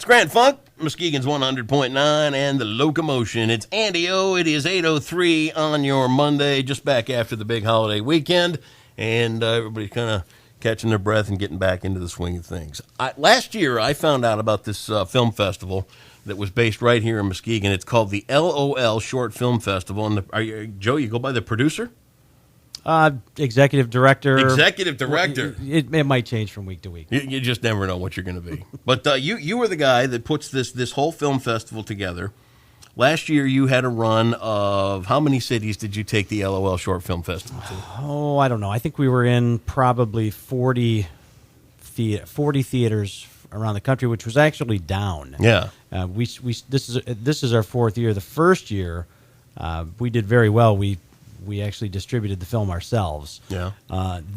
Grant Funk, Muskegon's 100.9, and the Locomotion. It's Andy O. It is 8:03 on your Monday, just back after the big holiday weekend, and everybody's kind of catching their breath and getting back into the swing of things. Last year, I found out about this film festival that was based right here in Muskegon. It's called the LOL Short Film Festival. And Joe, you go by the producer? Executive director. Executive director. It might change from week to week. You just never know what you're going to be. But you were the guy that puts this whole film festival together. Last year, you had a run of how many cities did you take the LOL Short Film Festival to? Oh, I don't know. I think we were in probably 40 theaters around the country, which was actually down. Yeah. This is our fourth year. The first year, we did very well. We actually distributed the film ourselves. Yeah.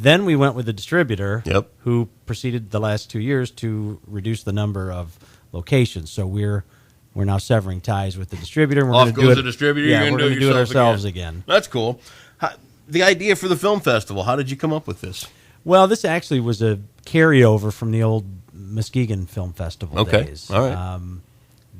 Then we went with the distributor, Yep. who proceeded the last 2 years to reduce the number of locations. So we're now severing ties with the distributor. And Off goes the distributor. Yeah, you're we're going to do it ourselves again. That's cool. The idea for the film festival, how did you come up with this? Well, this actually was a carryover from the old Muskegon Film Festival days. All right.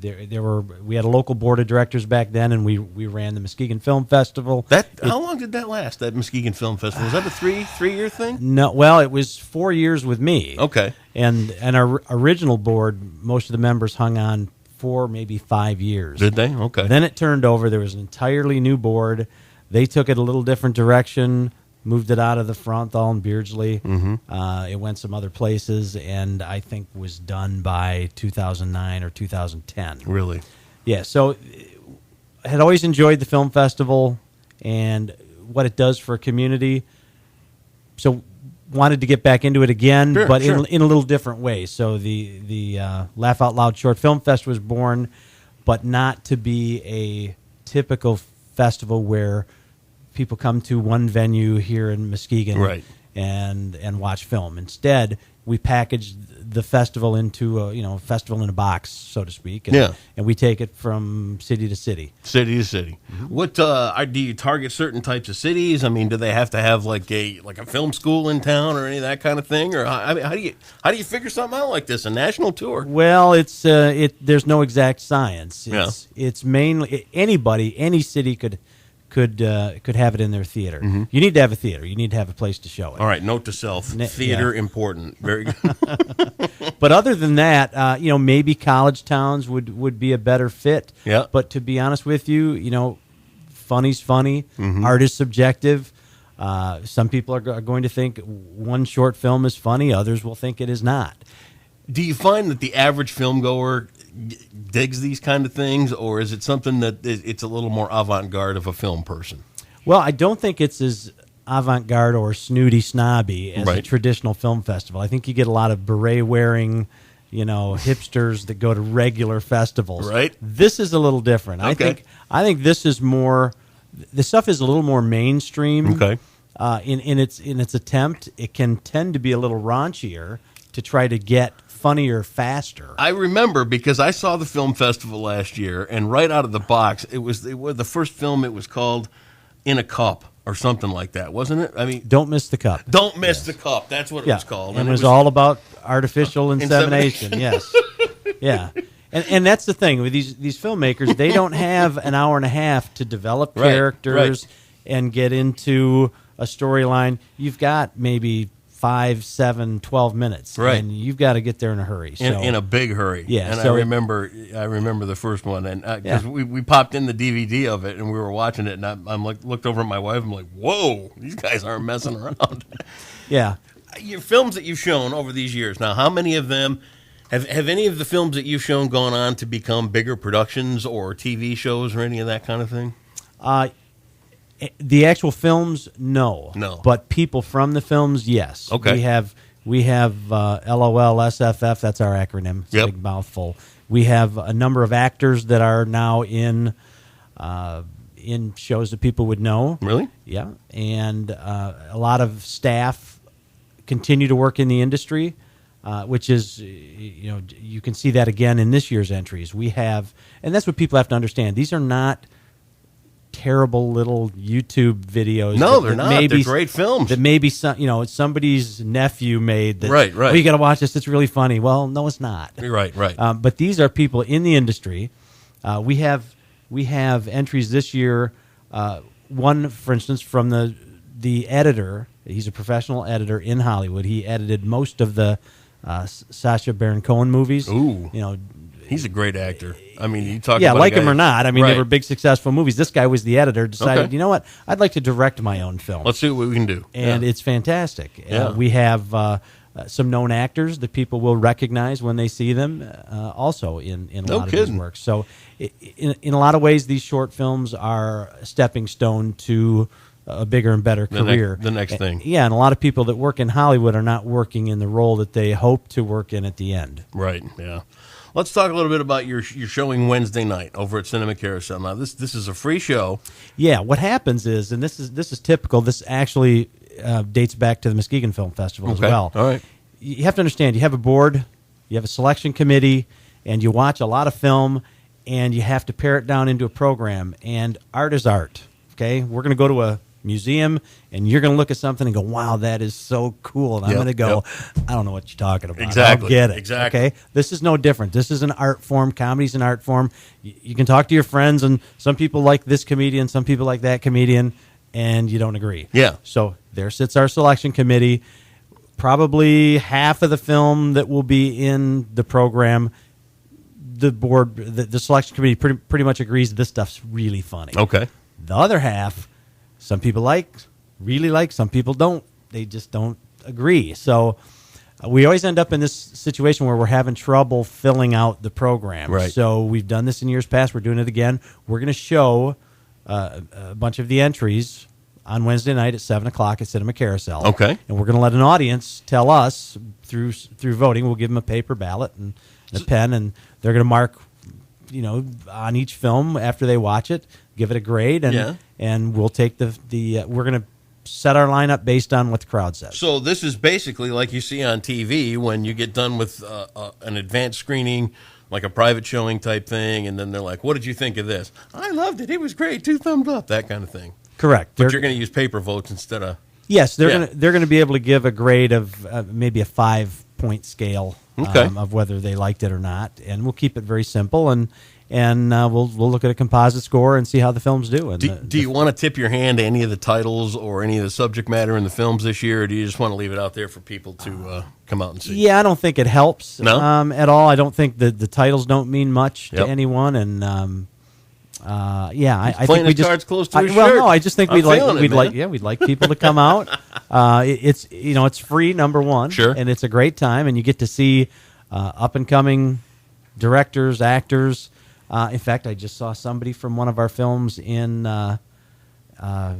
We had a local board of directors back then, and we ran the Muskegon Film Festival. How long did that last? That Muskegon Film Festival, was that a three-year thing? No, well, it was 4 years with me. Okay. And our original board, most of the members hung on 4, maybe 5 years. Did they? Okay. Then it turned over. There was an entirely new board. They took it a little different direction. Moved it out of the Fronthal and Beardsley. Mm-hmm. It went some other places, and I think was done by 2009 or 2010. Really? Yeah, so I had always enjoyed the film festival and what it does for a community. So wanted to get back into it again, but sure. In a little different way. So the Laugh Out Loud Short Film Fest was born, but not to be a typical festival where people come to one venue here in Muskegon, right, and watch film. Instead, we packaged the festival into a festival in a box, so to speak. And we take it from city to city. City to city. Mm-hmm. What do you target certain types of cities? I mean, do they have to have like a film school in town or any of that kind of thing? Or how do you figure something out like this? A national tour? Well, there's no exact science. It's mainly any city could have it in their theater. Mm-hmm. You need to have a theater. You need to have a place to show it. All right, note to self: theater important. Very good. But other than that, maybe college towns would be a better fit. Yeah. But to be honest with you, funny's funny. Mm-hmm. Art is subjective. Some people are going to think one short film is funny. Others will think it is not. Do you find that the average film goer digs these kind of things, or is it something that it's a little more avant-garde of a film person? Well, I don't think it's as avant-garde or snooty snobby as a traditional film festival. I think you get a lot of beret-wearing, hipsters that go to regular festivals. Right. This is a little different. Okay. I think this is more. The stuff is a little more mainstream. Okay. In its attempt, it can tend to be a little raunchier to try to get funnier faster. I remember because I saw the film festival last year, and right out of the box, it was the first film. It was called In a Cup or something like that, wasn't it? I mean, Don't Miss the Cup. Don't Miss the Cup. That's what it was called. And it was all about artificial insemination. Yes. Yeah. And that's the thing with these filmmakers. They don't have an hour and a half to develop characters and get into a storyline. You've got maybe 5, 7, 12 minutes, and you've got to get there in a hurry. In a big hurry. Yeah, and I remember the first one, and because we popped in the DVD of it, and we were watching it, and I'm like, looked over at my wife, I'm like, whoa, these guys aren't messing around. Yeah, your films that you've shown over these years. Now, how many of them have any of the films that you've shown gone on to become bigger productions or TV shows or any of that kind of thing? The actual films, no. But people from the films, yes. Okay. We have LOL SFF. That's our acronym. It's a big mouthful. We have a number of actors that are now in shows that people would know. Really? Yeah. And a lot of staff continue to work in the industry, which is, you can see that again in this year's entries. We have, and that's what people have to understand. These are not terrible little YouTube videos. No, they're not. They're great films. That maybe somebody's nephew made. That, right. Oh, you got to watch this. It's really funny. Well, no, it's not. Right. But these are people in the industry. We have entries this year. One, for instance, from the editor. He's a professional editor in Hollywood. He edited most of the Sacha Baron Cohen movies. Ooh, he's a great actor. I mean, you talk about like him or not. I mean, they were big successful movies. This guy was the editor. Decided, you know what? I'd like to direct my own film. Let's see what we can do. And it's fantastic. We have some known actors that people will recognize when they see them. Also in a lot of his work. So, in a lot of ways, these short films are a stepping stone to a bigger and better career. The next thing. Yeah, and a lot of people that work in Hollywood are not working in the role that they hope to work in at the end. Right, yeah. Let's talk a little bit about your showing Wednesday night over at Cinema Carousel. Now, this is a free show. Yeah, what happens is, and this is typical, this actually dates back to the Muskegon Film Festival as well. All right. You have to understand, you have a board, you have a selection committee, and you watch a lot of film, and you have to pare it down into a program. And art is art, okay? We're going to go to a museum, and you're going to look at something and go, wow, that is so cool. And I'm going to go, I don't know what you're talking about. Exactly. I don't get it. Exactly. Okay? This is no different. This is an art form. Comedy's an art form. You can talk to your friends, and some people like this comedian, some people like that comedian, and you don't agree. Yeah. So there sits our selection committee. Probably half of the film that will be in the program, the board, the selection committee pretty much agrees this stuff's really funny. Okay. The other half, some people really like, some people don't. They just don't agree. So we always end up in this situation where we're having trouble filling out the program. Right. So we've done this in years past. We're doing it again. We're going to show a bunch of the entries on Wednesday night at 7 o'clock at Cinema Carousel. Okay. And we're going to let an audience tell us through voting. We'll give them a paper ballot and a pen, and they're going to mark, on each film after they watch it, give it a grade, and we'll take we're going to set our lineup based on what the crowd says. So this is basically like you see on TV when you get done with an advanced screening, like a private showing type thing, and then they're like, what did you think of this? I loved it. It was great. 2 thumbs up, that kind of thing. Correct. But you're going to use paper votes instead of... Yes, they're going to be able to give a grade of maybe a 5-point scale of whether they liked it or not, and we'll keep it very simple, and we'll look at a composite score and see how the films do. And do you want to tip your hand to any of the titles or any of the subject matter in the films this year, or do you just want to leave it out there for people to come out and see? Yeah, I don't think it helps at all. I don't think the titles don't mean much to anyone, and I think we just cards close to his well, shirt. no, I just think we'd like people to come out. It's free, number one, sure, and it's a great time, and you get to see up and coming directors, actors. In fact, I just saw somebody from one of our films in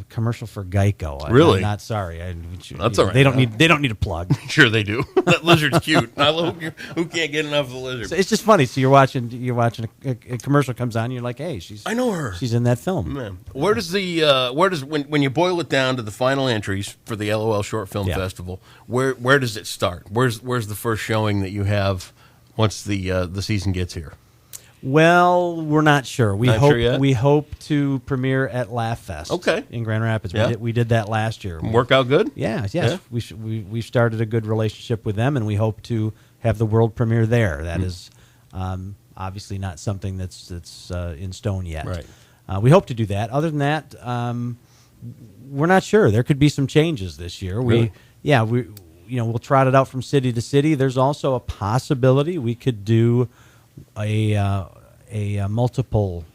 commercial for Geico. Really? I'm not sorry. That's all right. They don't need a plug. Sure they do. That lizard's cute. I love who can't get enough of the lizard. So it's just funny. So you're watching a commercial comes on, and you're like, hey, I know her. She's in that film. Man. Where does when you boil it down to the final entries for the LOL Short Film Festival, where does it start? Where's the first showing that you have once the season gets here? Well, we're not sure. We not hope sure yet? We hope to premiere at Laugh Fest. Okay. In Grand Rapids. Yeah. We did that last year. Work out good? Yes. Yeah. We started a good relationship with them, and we hope to have the world premiere there. That is obviously not something that's in stone yet. Right. We hope to do that. Other than that, we're not sure. There could be some changes this year. Really? We'll trot it out from city to city. There's also a possibility we could do a multiple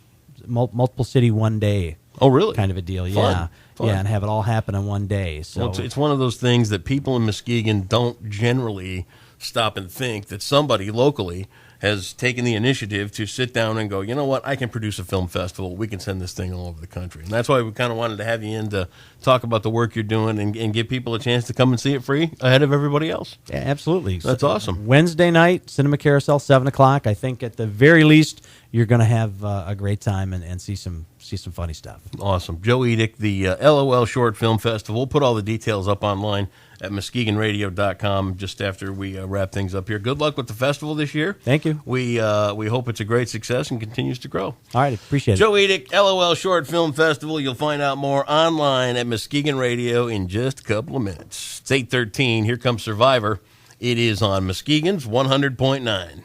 city one day. Oh, really? Kind of a deal. Fun. Yeah, and have it all happen in one day. So it's one of those things that people in Muskegon don't generally stop and think that somebody locally has taken the initiative to sit down and go, you know what, I can produce a film festival. We can send this thing all over the country. And that's why we kind of wanted to have you in to talk about the work you're doing and give people a chance to come and see it free ahead of everybody else. Yeah, absolutely. That's awesome. Wednesday night, Cinema Carousel, 7 o'clock. I think at the very least you're going to have a great time and see some funny stuff. Awesome. Joe Edick, the LOL Short Film Festival. We'll put all the details up online at MuskegonRadio.com just after we wrap things up here. Good luck with the festival this year. Thank you. We hope it's a great success and continues to grow. All right, appreciate it. Joe Edick, LOL Short Film Festival. You'll find out more online at Muskegon Radio in just a couple of minutes. It's 8:13. Here comes Survivor. It is on Muskegon's 100.9.